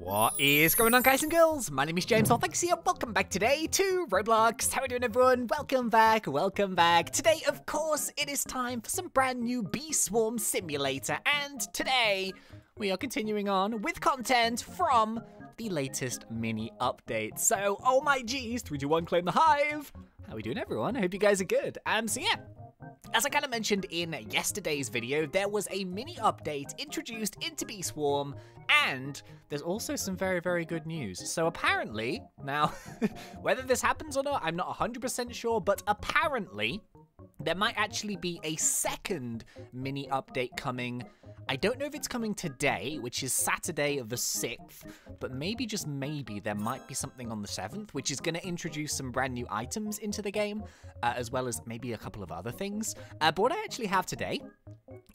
What is going on, guys and girls? My name is James, ThnxCya. Welcome back today to Roblox. How are we doing, everyone? Welcome back, welcome back. Today, of course, it is time for some brand new Bee Swarm Simulator. And today, we are continuing on with content from the latest mini update. So, oh my geez, 3, 2, 1, claim the hive. How are we doing, everyone? I hope you guys are good. So yeah. As I kind of mentioned in yesterday's video, there was a mini update introduced into Bee Swarm, and there's also some very, very good news. So apparently, now, whether this happens or not, I'm not 100% sure, but apparently, there might actually be a second mini update coming. I don't know if it's coming today, which is Saturday the 6th, but maybe, just maybe, there might be something on the 7th, which is going to introduce some brand new items into the game, as well as maybe a couple of other things. But what I actually have today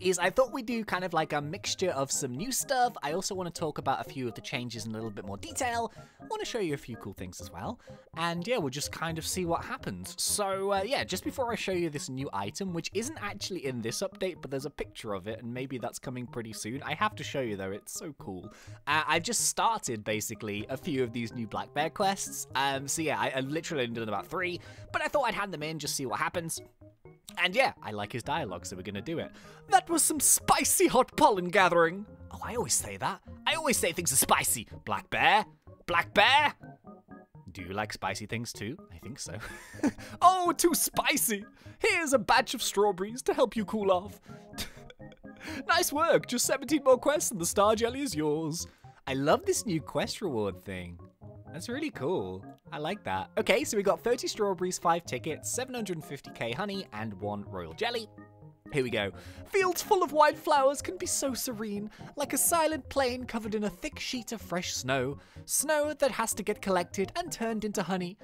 is I thought we'd do kind of like a mixture of some new stuff. I also want to talk about a few of the changes in a little bit more detail. I want to show you a few cool things as well. And yeah, we'll just kind of see what happens. So yeah, just before I show you this new item, which isn't actually in this update, but there's a picture of it, and maybe that's coming pretty soon. I have to show you though, it's so cool. I've just started basically a few of these new black bear quests. So yeah, I literally only done about 3, but I thought I'd hand them in, just see what happens. And yeah, I like his dialogue, so we're gonna do it. That was some spicy hot pollen gathering. Oh, I always say that. I always say things are spicy. Black bear? Black bear? Do you like spicy things too? I think so. Oh, too spicy. Here's a batch of strawberries to help you cool off. Nice work. Just 17 more quests and the star jelly is yours. I love this new quest reward thing. That's really cool. I like that. Okay, so we got 30 strawberries, 5 tickets, 750k honey, and 1 royal jelly. Here we go. Fields full of white flowers can be so serene, like a silent plain covered in a thick sheet of fresh snow. Snow that has to get collected and turned into honey.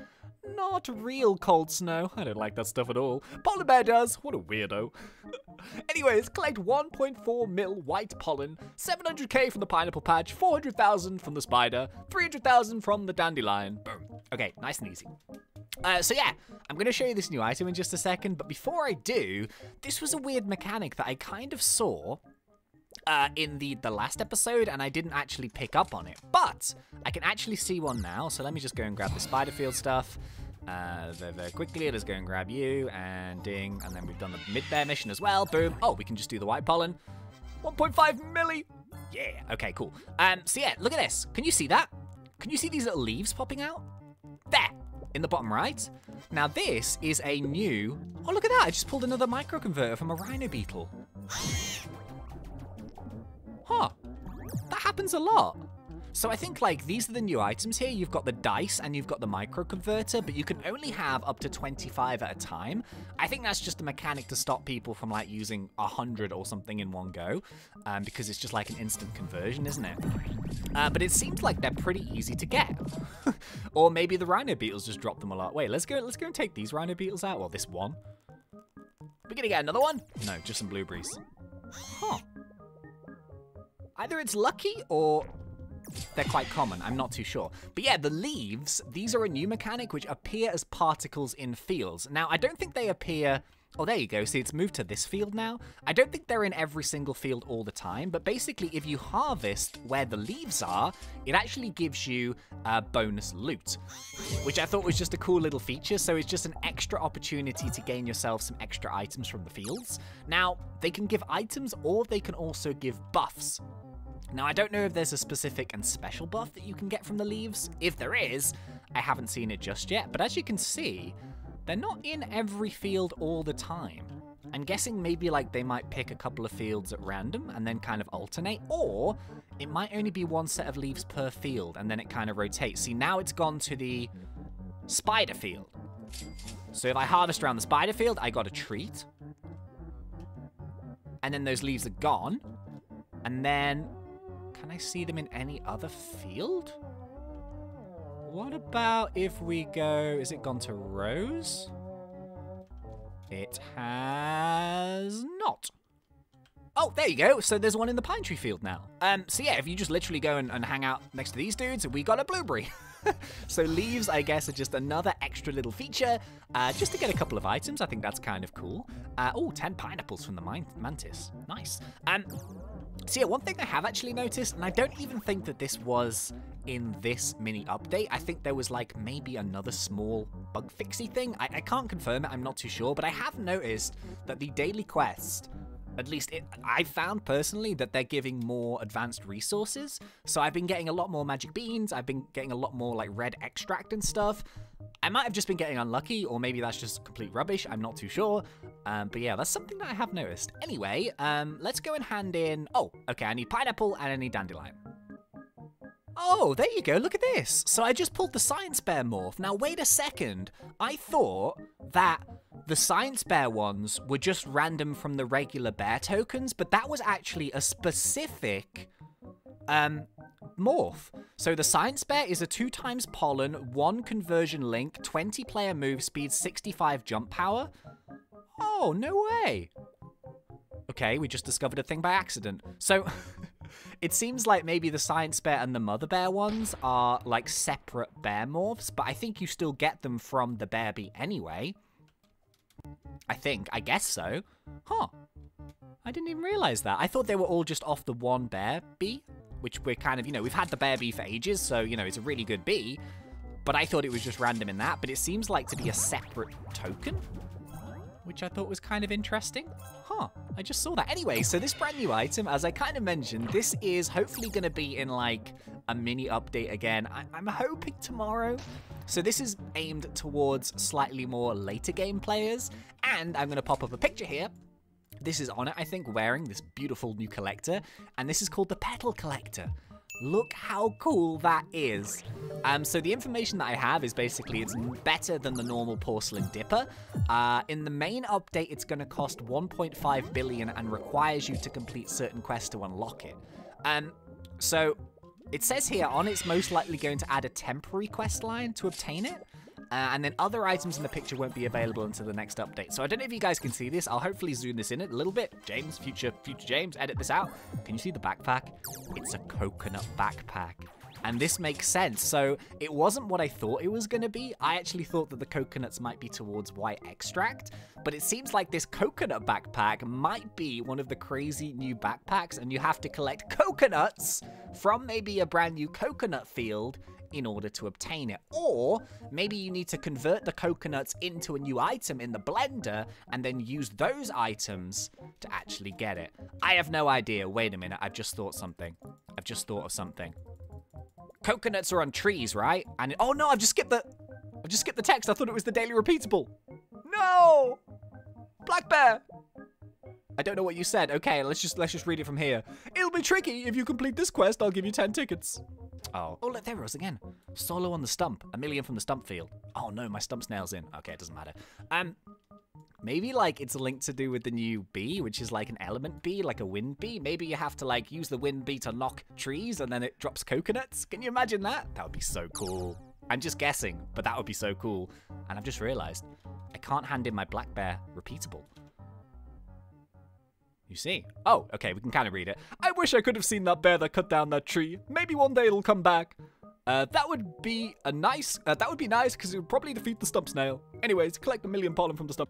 Not real cold snow. I don't like that stuff at all. Polar bear does. What a weirdo. Anyways, collect 1.4 mil white pollen, 700k from the pineapple patch, 400,000 from the spider, 300,000 from the dandelion. Boom. Okay, nice and easy. So yeah, I'm going to show you this new item in just a second, but before I do, this was a weird mechanic that I kind of saw in the last episode, and I didn't actually pick up on it, but I can actually see one now. So let me just go and grab the spider field stuff very quickly. Let's go and grab you, and ding, and then we've done the mid-bear mission as well. Boom. Oh, we can just do the white pollen. 1.5 milli. Yeah. Okay, cool. So yeah, look at this. Can you see that? Can you see these little leaves popping out? There, in the bottom right. Now this is a new... Oh, look at that. I just pulled another microconverter from a rhino beetle. Huh, that happens a lot. So I think like these are the new items here. You've got the dice and you've got the microconverter, but you can only have up to 25 at a time. I think that's just a mechanic to stop people from like using 100 or something in one go, because it's just like an instant conversion, isn't it? But it seems like they're pretty easy to get. Or maybe the rhino beetles just drop them a lot. Wait, let's go and take these rhino beetles out. Well, this one. We're gonna get another one? No, just some blueberries. Huh. Either it's lucky or they're quite common. I'm not too sure. But yeah, the leaves, these are a new mechanic which appear as particles in fields. Now, I don't think they appear... Oh, there you go. See, it's moved to this field now. I don't think they're in every single field all the time, but basically if you harvest where the leaves are, it actually gives you bonus loot, which I thought was just a cool little feature. So it's just an extra opportunity to gain yourself some extra items from the fields. Now, they can give items or they can also give buffs. Now, I don't know if there's a specific and special buff that you can get from the leaves. If there is, I haven't seen it just yet. But as you can see, they're not in every field all the time. I'm guessing maybe like they might pick a couple of fields at random and then kind of alternate. Or it might only be one set of leaves per field and then it kind of rotates. See, now it's gone to the spider field. So if I harvest around the spider field, I got a treat. And then those leaves are gone. And then... Can I see them in any other field? What about if we go... Is it gone to rose? It has not. Oh, there you go. So there's one in the pine tree field now. So yeah, if you just literally go and hang out next to these dudes, we got a blueberry. So leaves, I guess, are just another extra little feature, just to get a couple of items. I think that's kind of cool. Oh, 10 pineapples from the mantis. Nice. So yeah, one thing I have actually noticed, and I don't even think that this was in this mini update. I think there was like maybe another small bug fixy thing. I can't confirm it, I'm not too sure, but I have noticed that the daily quest, at least I found personally that they're giving more advanced resources. So I've been getting a lot more magic beans. I've been getting a lot more like red extract and stuff. I might have just been getting unlucky, or maybe that's just complete rubbish. I'm not too sure. But yeah, that's something that I have noticed. Anyway, let's go and hand in... Oh, okay, I need pineapple and I need dandelion. Oh, there you go. Look at this. So I just pulled the Science Bear morph. Now, wait a second. I thought that the Science Bear ones were just random from the regular bear tokens, but that was actually a specific morph. So the Science Bear is a 2x pollen, 1 conversion link, 20 player move speed, 65 jump power. Oh, no way. Okay, we just discovered a thing by accident. So... It seems like maybe the Science Bear and the Mother Bear ones are like separate bear morphs, but I think you still get them from the Bear Bee anyway. I guess so. Huh. I didn't even realize that. I thought they were all just off the one Bear Bee, which we're kind of, you know, we've had the Bear Bee for ages, so, you know, it's a really good bee. But I thought it was just random in that, but it seems like to be a separate token, which I thought was kind of interesting. Huh, I just saw that. Anyway, so this brand new item, as I kind of mentioned, this is hopefully going to be in like a mini update again. I'm hoping tomorrow. So this is aimed towards slightly more later game players. And I'm going to pop up a picture here. This is on it, I think, wearing this beautiful new collector. And this is called the Petal Collector. Look how cool that is. So the information that I have is basically it's better than the normal porcelain dipper. In the main update, it's going to cost 1.5 billion and requires you to complete certain quests to unlock it. So it says here on it's most likely going to add a temporary quest line to obtain it. And then other items in the picture won't be available until the next update. So I don't know if you guys can see this. I'll hopefully zoom this in a little bit. James, future James, edit this out. Can you see the backpack? It's a coconut backpack. And this makes sense. So it wasn't what I thought it was going to be. I actually thought that the coconuts might be towards white extract. But it seems like this coconut backpack might be one of the crazy new backpacks. And you have to collect coconuts from maybe a brand new coconut field in order to obtain it. Or maybe you need to convert the coconuts into a new item in the blender and then use those items to actually get it. I have no idea. Wait a minute. I've just thought something. I've just thought of something. Coconuts are on trees, right? And oh no, I've just skipped the text. I thought it was the daily repeatable. No! Black Bear! I don't know what you said. Okay, let's just read it from here. It'll be tricky. If you complete this quest, I'll give you 10 tickets. Oh, look, there it was again. Solo on the stump. 1 million from the Stump Field. Oh no, my stump snail's in. Okay, it doesn't matter. Maybe like it's a link to do with the new bee, which is like an element bee, like a wind bee. Maybe you have to like use the wind bee to knock trees and then it drops coconuts. Can you imagine that? That would be so cool. I'm just guessing, but that would be so cool. And I've just realized I can't hand in my Black Bear repeatable. You see? Oh, okay, we can kind of read it. I wish I could have seen that bear that cut down that tree. Maybe one day it'll come back. That would be nice because it would probably defeat the stump snail. Anyways, collect 1 million pollen from the stump.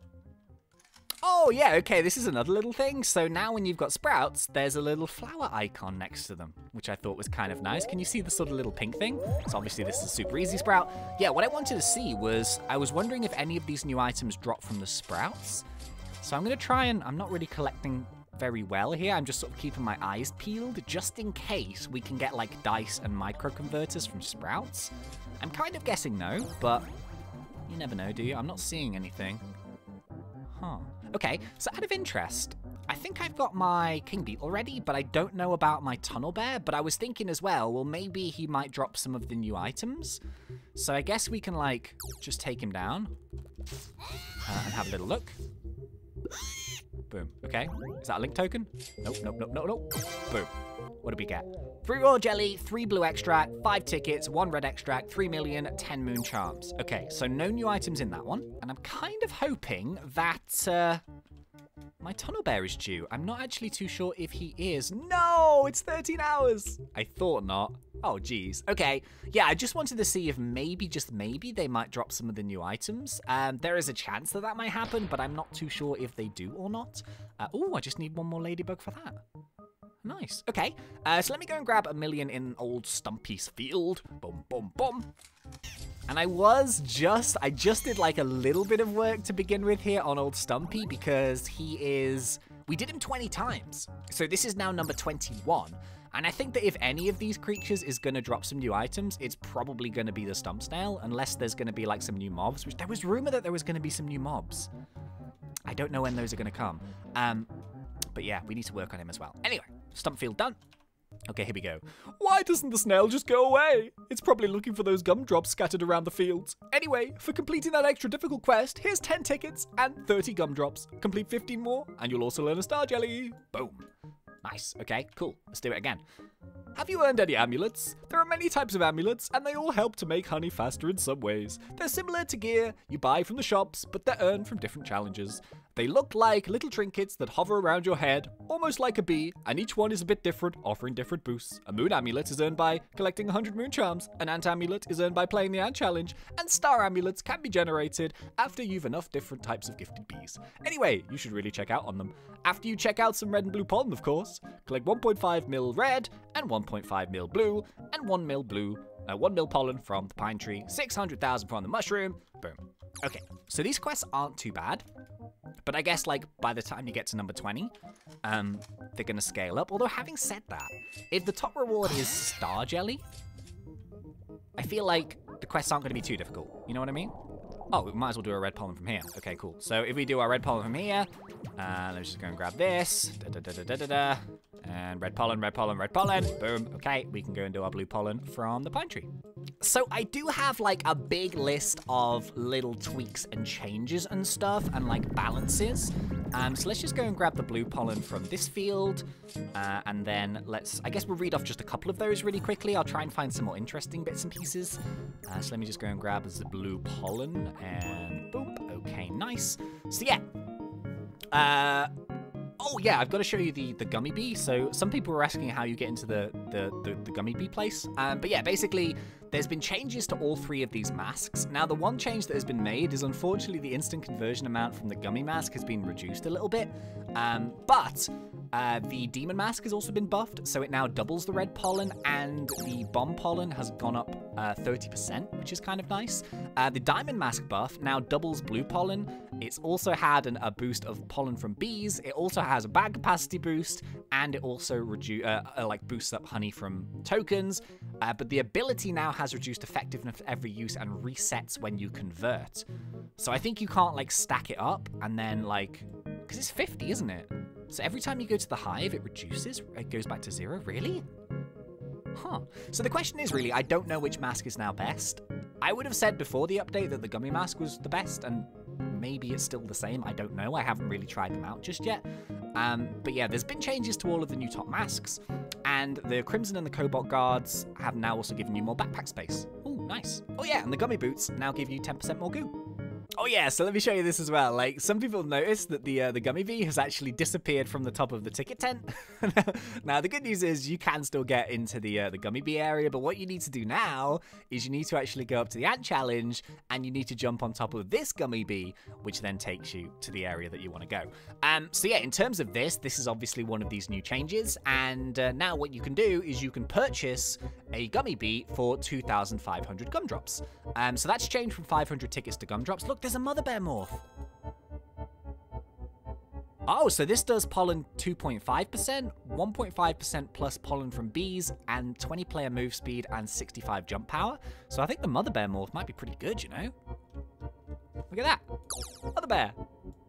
Oh, yeah, okay, this is another little thing. So now when you've got sprouts, there's a little flower icon next to them, which I thought was kind of nice. Can you see the sort of little pink thing? So obviously this is a super easy sprout. Yeah, what I wanted to see was, I was wondering if any of these new items drop from the sprouts. So I'm going to try and, I'm not really collecting very well here. I'm just sort of keeping my eyes peeled just in case we can get like dice and micro converters from sprouts. I'm kind of guessing no, but you never know, do you? I'm not seeing anything. Huh. Okay, so out of interest, I think I've got my king beetle ready, but I don't know about my tunnel bear. But I was thinking as well, well, maybe he might drop some of the new items. So I guess we can like just take him down and have a little look. Boom. Okay. Is that a link token? Nope, nope, nope, nope, nope. Boom. What do we get? 3 raw jelly, 3 blue extract, 5 tickets, 1 red extract, 3 million, 10 moon charms. Okay, so no new items in that one. And I'm kind of hoping that my tunnel bear is due. I'm not actually too sure if he is. No, it's 13 hours. I thought not. Oh, geez. Okay. Yeah, I just wanted to see if maybe, just maybe, they might drop some of the new items. There is a chance that that might happen, but I'm not too sure if they do or not. Oh, I just need one more ladybug for that. Nice. Okay. So let me go and grab 1 million in old Stumpy Field. Boom, boom, boom. And I just did like a little bit of work to begin with here on old Stumpy because we did him 20 times. So this is now number 21. And I think that if any of these creatures is going to drop some new items, it's probably going to be the Stump Snail, unless there's going to be like some new mobs, which there was rumor that there was going to be some new mobs. I don't know when those are going to come. But yeah, we need to work on him as well. Anyway, Stump Field done. Okay, here we go. Why doesn't the snail just go away? It's probably looking for those gumdrops scattered around the fields. Anyway, for completing that extra difficult quest, here's 10 tickets and 30 gumdrops. Complete 15 more, and you'll also learn a star jelly. Boom. Nice. Okay, cool. Let's do it again. Have you earned any amulets? There are many types of amulets, and they all help to make honey faster in some ways. They're similar to gear you buy from the shops, but they're earned from different challenges. They look like little trinkets that hover around your head, almost like a bee, and each one is a bit different, offering different boosts. A moon amulet is earned by collecting 100 moon charms, an ant amulet is earned by playing the ant challenge, and star amulets can be generated after you've enough different types of gifted bees. Anyway, you should really check out on them. After you check out some red and blue pollen, of course. Collect 1.5 mil red and 1.5 mil blue and 1 mil blue. 1 mil pollen from the pine tree, 600,000 from the mushroom. Boom. Okay, so these quests aren't too bad, but I guess like by the time you get to number 20, they're gonna scale up. Although having said that, if the top reward is star jelly, I feel like the quests aren't gonna be too difficult. You know what I mean? Oh, we might as well do a red pollen from here. Okay, cool. So if we do our red pollen from here, let's just go and grab this. And red pollen, red pollen, red pollen. Boom. Okay, we can go and do our blue pollen from the pine tree. So I do have like a big list of little tweaks and changes and stuff and like balances. So let's just go and grab the blue pollen from this field. And then I guess we'll read off just a couple of those really quickly. I'll try and find some more interesting bits and pieces. So let me just go and grab the blue pollen and boom. Okay, nice. So yeah. Oh yeah, I've got to show you the Gummy Bee. So some people were asking how you get into the Gummy Bee place. But yeah, basically there's been changes to all 3 of these masks. Now the one change that has been made is unfortunately the instant conversion amount from the Gummy mask has been reduced a little bit. But the Demon mask has also been buffed, so it now doubles the red pollen, and the bomb pollen has gone up 30%, which is kind of nice. The Diamond mask buff now doubles blue pollen. It's also had a boost of pollen from bees. It also has a bag capacity boost, and it also boosts up honey from tokens. But the ability now has reduced effectiveness for every use and resets when you convert. So I think you can't like stack it up and then like, because it's 50, isn't it? So every time you go to the hive, it reduces, it goes back to 0, really? Huh. So the question is really, I don't know which mask is now best. I would have said before the update that the Gummy mask was the best, and maybe it's still the same, I don't know. I haven't really tried them out just yet. But yeah, there's been changes to all of the new top masks, and the Crimson and the Cobalt guards have now also given you more backpack space. Ooh, nice. Oh yeah, and the Gummy boots now give you 10% more goo. Oh yeah, so let me show you this as well. Like, some people noticed that the Gummy Bee has actually disappeared from the top of the ticket tent. Now, the good news is you can still get into the Gummy Bee area, but what you need to do now is you need to actually go up to the Ant Challenge, and you need to jump on top of this Gummy Bee, which then takes you to the area that you want to go. So yeah, in terms of this is obviously one of these new changes, and now what you can do is you can purchase a Gummy Bee for 2,500 gumdrops. So that's changed from 500 tickets to gumdrops. Look, there's a mother bear morph. Oh, so this does pollen 2.5%, 1.5% plus pollen from bees, and 20 player move speed and 65 jump power. So I think the mother bear morph might be pretty good, you know? Look at that. Mother bear.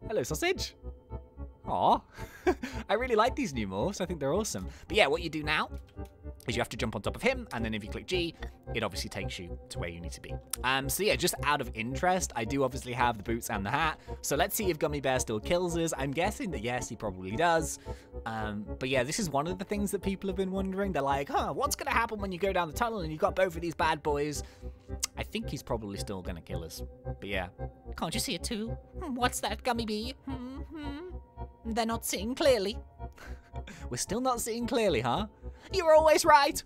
Hello, sausage. Aw. I really like these new morphs. I think they're awesome. But yeah, what you do now is you have to jump on top of him, and then if you click G, it obviously takes you to where you need to be. So yeah, just out of interest, I do obviously have the boots and the hat, so let's see if Gummy Bear still kills us. I'm guessing that yes, he probably does. But yeah, this is one of the things that people have been wondering. They're like, huh, what's gonna happen when you go down the tunnel and you've got both of these bad boys? I think he's probably still gonna kill us, but yeah. Can't you see it too? What's that, Gummy Bee? They're not seeing clearly. We're still not seeing clearly, huh? You're always right.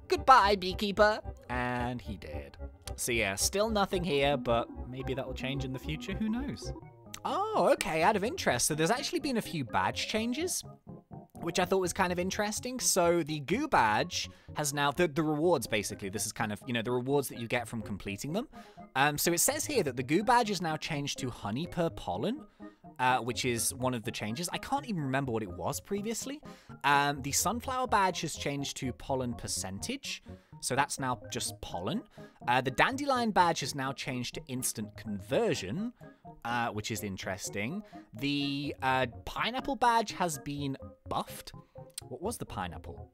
Goodbye, beekeeper. And he did. So yeah, still nothing here, but maybe that will change in the future. Who knows? Oh, okay, out of interest. So there's actually been a few badge changes, which I thought was kind of interesting. So the goo badge has now, the rewards basically, this is kind of, you know, the rewards that you get from completing them. So it says here that the goo badge is now changed to honey per pollen, which is one of the changes. I can't even remember what it was previously. The sunflower badge has changed to pollen percentage. So that's now just pollen. The dandelion badge has now changed to instant conversion, which is interesting. The pineapple badge has been buffed. What was the pineapple?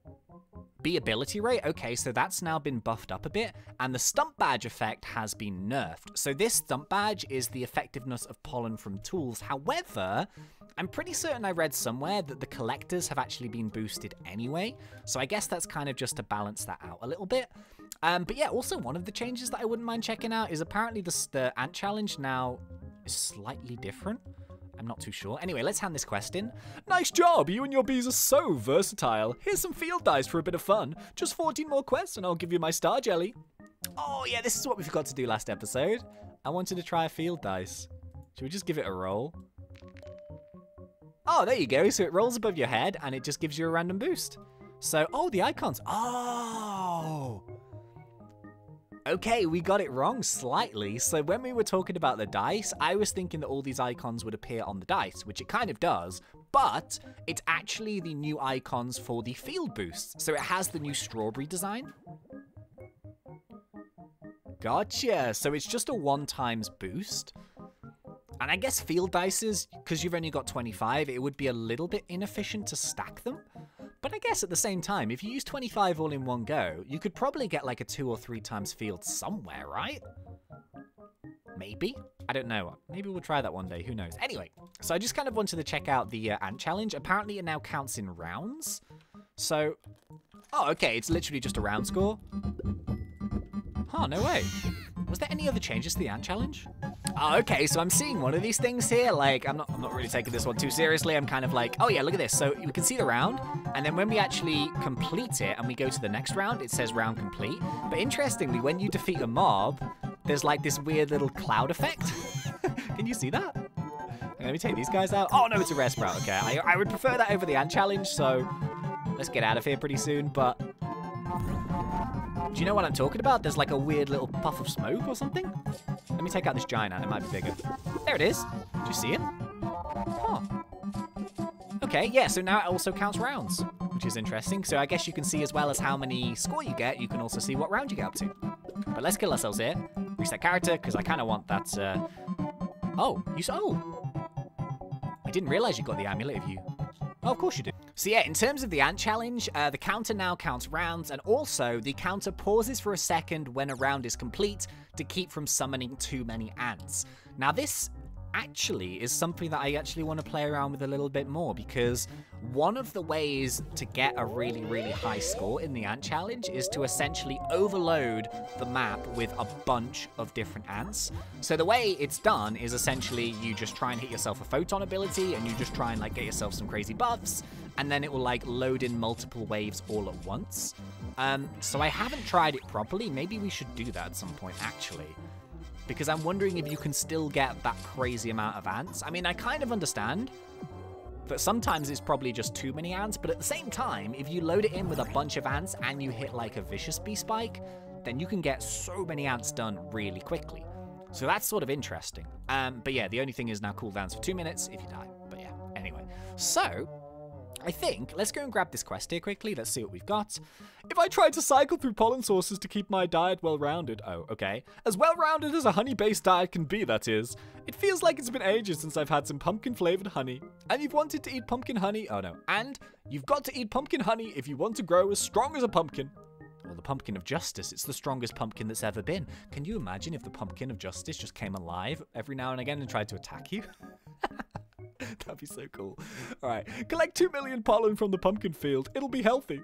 Bee ability rate. Okay, so that's now been buffed up a bit. And the stump badge effect has been nerfed. So this stump badge is the effectiveness of pollen from tools. However, I'm pretty certain I read somewhere that the collectors have actually been boosted anyway. So I guess that's kind of just to balance that out a little bit. But yeah, also one of the changes that I wouldn't mind checking out is apparently the ant challenge now is slightly different. I'm not too sure. Anyway, let's hand this quest in. Nice job! You and your bees are so versatile. Here's some field dice for a bit of fun. Just 14 more quests and I'll give you my star jelly. Oh yeah, this is what we forgot to do last episode. I wanted to try a field dice. Should we just give it a roll? Oh, there you go. So it rolls above your head and it just gives you a random boost. So, oh, the icons. Oh! Okay, we got it wrong slightly. So when we were talking about the dice, I was thinking that all these icons would appear on the dice, which it kind of does, but it's actually the new icons for the field boosts. So it has the new strawberry design. Gotcha. So it's just a 1x boost. And I guess field dices, because you've only got 25, it would be a little bit inefficient to stack them. But I guess at the same time, if you use 25 all in one go, you could probably get like a 2 or 3 times field somewhere, right? Maybe? I don't know. Maybe we'll try that one day. Who knows? Anyway, so I just kind of wanted to check out the ant challenge. Apparently it now counts in rounds. So, oh, okay. It's literally just a round score. Huh, no way. Was there any other changes to the ant challenge? Oh, okay, so I'm seeing one of these things here. Like, I'm not really taking this one too seriously. I'm kind of like, oh yeah, look at this. So we can see the round, and then when we actually complete it and we go to the next round, it says round complete. But interestingly, when you defeat a mob, there's like this weird little cloud effect. Can you see that? Let me take these guys out. Oh no, it's a rare sprout. Okay, I would prefer that over the ant challenge, so let's get out of here pretty soon, but do you know what I'm talking about? There's like a weird little puff of smoke or something. Let me take out this giant ant. It might be bigger. There it is. Do you see it? Huh. Okay, yeah, so now it also counts rounds, which is interesting. So I guess you can see as well as how many score you get, you can also see what round you get up to. But let's kill ourselves here. Reset character, because I kind of want that, Oh, I didn't realize you got the amulet of you. Oh, of course you do. So yeah, in terms of the ant challenge, the counter now counts rounds, and also the counter pauses for a second when a round is complete to keep from summoning too many ants. Now this actually is something that I actually want to play around with a little bit more, because one of the ways to get a really, really high score in the ant challenge is to essentially overload the map with a bunch of different ants. So the way it's done is essentially you just try and hit yourself a photon ability, and you just try and like get yourself some crazy buffs, and then it will like load in multiple waves all at once. So I haven't tried it properly. Maybe we should do that at some point actually, because I'm wondering if you can still get that crazy amount of ants. I mean, I kind of understand that sometimes it's probably just too many ants, but at the same time, if you load it in with a bunch of ants and you hit like a vicious bee spike, then you can get so many ants done really quickly. So that's sort of interesting. But yeah, the only thing is now cooldowns for 2 minutes if you die. But yeah, anyway. So I think, let's go and grab this quest here quickly. Let's see what we've got. If I tried to cycle through pollen sources to keep my diet well-rounded. Oh, okay. As well-rounded as a honey-based diet can be, that is. It feels like it's been ages since I've had some pumpkin-flavored honey. And you've wanted to eat pumpkin honey? Oh, no. And you've got to eat pumpkin honey if you want to grow as strong as a pumpkin. Well, the pumpkin of justice. It's the strongest pumpkin that's ever been. Can you imagine if the pumpkin of justice just came alive every now and again and tried to attack you? That'd be so cool. All right, collect 2 million pollen from the pumpkin field. It'll be healthy.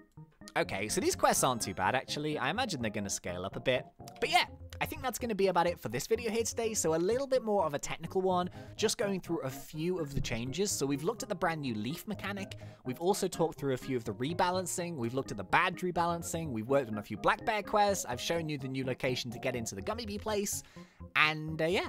Okay, so these quests aren't too bad, actually. I imagine they're going to scale up a bit. But yeah, I think that's going to be about it for this video here today. So a little bit more of a technical one, just going through a few of the changes. So we've looked at the brand new leaf mechanic. We've also talked through a few of the rebalancing. We've looked at the badge rebalancing. We've worked on a few black bear quests. I've shown you the new location to get into the Gummy Bee place. And yeah,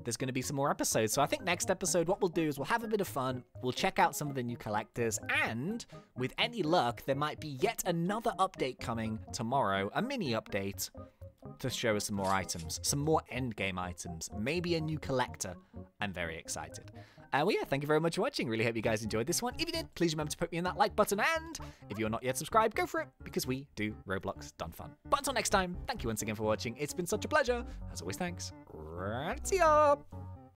there's going to be some more episodes. So I think next episode, what we'll do is we'll have a bit of fun. We'll check out some of the new collectors. And with any luck, there might be yet another update coming tomorrow, a mini update to show us some more items, some more endgame items, maybe a new collector. I'm very excited. Well, yeah, thank you very much for watching. Really hope you guys enjoyed this one. If you did, please remember to put me in that like button. And if you're not yet subscribed, go for it, because we do Roblox done fun. But until next time, thank you once again for watching. It's been such a pleasure. As always, thanks. ThenxCya.